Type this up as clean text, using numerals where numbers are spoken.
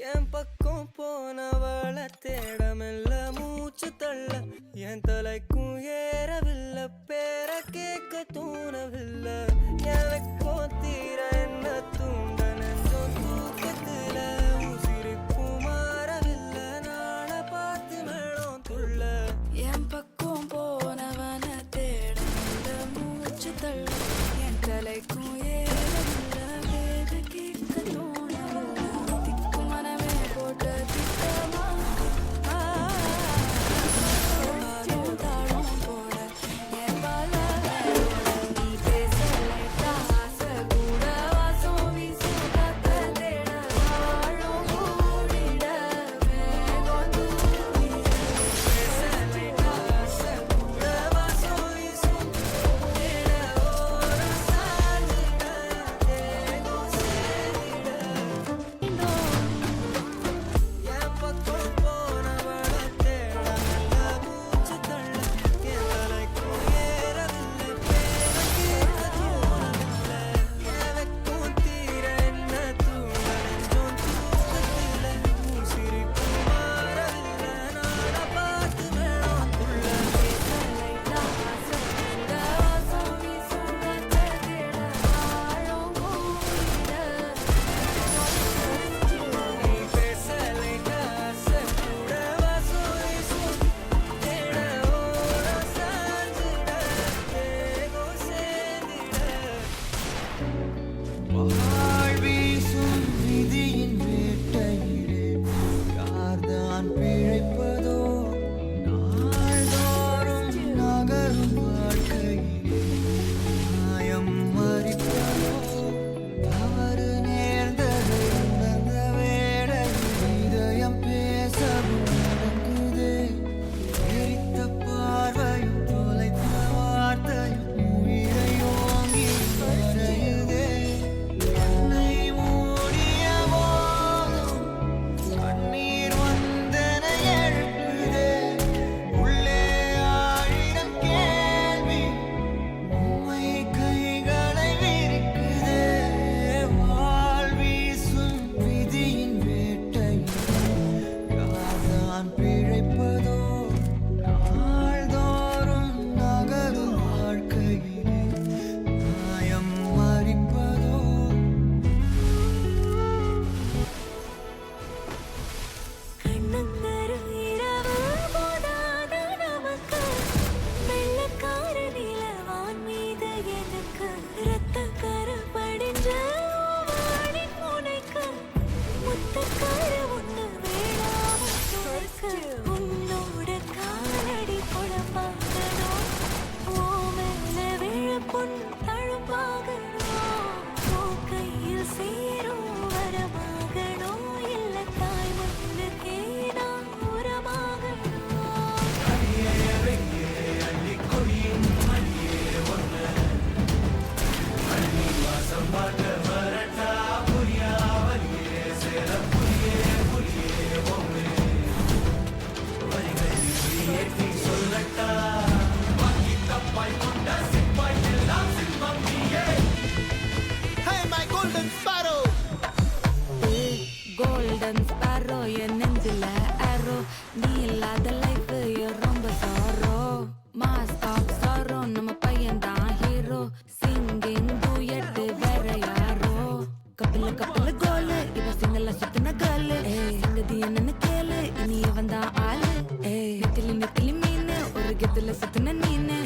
என் பக்கம் போனவள தேடமெல்ல மூச்சு தள்ள என் தலைக்கும் ஏறவில்லை பேர கேட்க தூணவில்லை எனக்கும் தீர என்ன தூண்ட நெஞ்சம் தூக்கத்துல உசிரிப்பும் மாறவில்லை நாள பார்த்து மேளம் துள்ள என் பக்கம் போனவன தேடமெல்ல மூச்சு தள்ள என் தலைக்கும் ஏறவில்லை பேர கேட்க தூணவில்லை திக்கு மனமே போட்ட திட்டமா தாளம் போட என் பால நீ பேசலை தாச கூட வாசம் வீசும் காத்த தேட வாழும் கூடிட மேகம் தூவிட பேசலை தாச கூட வாசம் வீசும் தேட ஓரம் சாஞ்சிட தேகம் சேரிட என் பக்கம் போனவள தேடமெல்ல மூச்சு தள்ள என் தலைக்கும் ஏறவில்லை பேர கேட்க தூணவில்லை எனக்கும் தீர என்ன தூண்ட நெஞ்சம் தூக்கத்துல உசிரிப்பும் மாறவில்லை நாள பார்த்து மேளம் துள்ள பேசலை தாச கூட வாசம் வீசும் காத்த தேட வாழும் கூடிட நீ பேசலை தாச கூட வாசம் வீசும் தேட ஓரம் சாஞ்சிட தேகம் சேந்திட வாழ்வீசும் விதியின் வேட்டையிலே யார்தான் பிழைப்பதோ நாள்தோறும் நகரும் வாழ்க்கையிலே நியாயம் மறிப்பதோ தவறு நேர்ந்ததை உணர்ந்த வேளையில் இதயம் பேசவும் நடக்குதே எரித்த பார்வையும் தொலைத்த வார்த்தையும் உயிரை ஓங்கி வரையுதே என்னை மூடிய போதும் கண்ணீர் வந்தன எழுப்புதே உள்ளே ஆயிரம் கேள்வி உம்மை கைகளை விரிக்குதே வாழ்வீசும் விதியின் வேட்டையிலே யார்தான் பிழைப்பதோ நாள்தோறும் நகரும் வாழ்க்கையிலே நியாயம் மறிப்பதோ கண்ணங்கரு இரவு போதாத நமக்கு வெள்ளக்கார நிலவான் மீது எனக்கு இரத்தக்கரு படிஞ்ச வாடின் முனைக்கு முத்தக்கரு ஒண்ணு வேளாம துறக்கு உன்னோட காலடி குழம்பாகணும் ஓ மேல விழப்புண் தழும்பாகணும் ஓ கையில் சேரும் வரமாகணும் இல்ல தாய் முன்னுக்கே நான் உரமாகணும் Hey, my golden sparrow! Golden sparrow என் நெஞ்சில ஆரோ நீ இல்லாத லைஃப் ரொம்ப சாரோ மாஸ் ஆஃப் சாரோ நம்ம பையன் தான் ஹீரோ சிங்கிங் டூயட் வேற யாரோ கப்பல கோலு இவ சிங்கல சுத்தின கேளு சங்கதி என்னன்னு கேளு இனி இவன் தான் ஆளு நெத்திலி மீன் ஒரு கெத்துல சுத்தின நீனு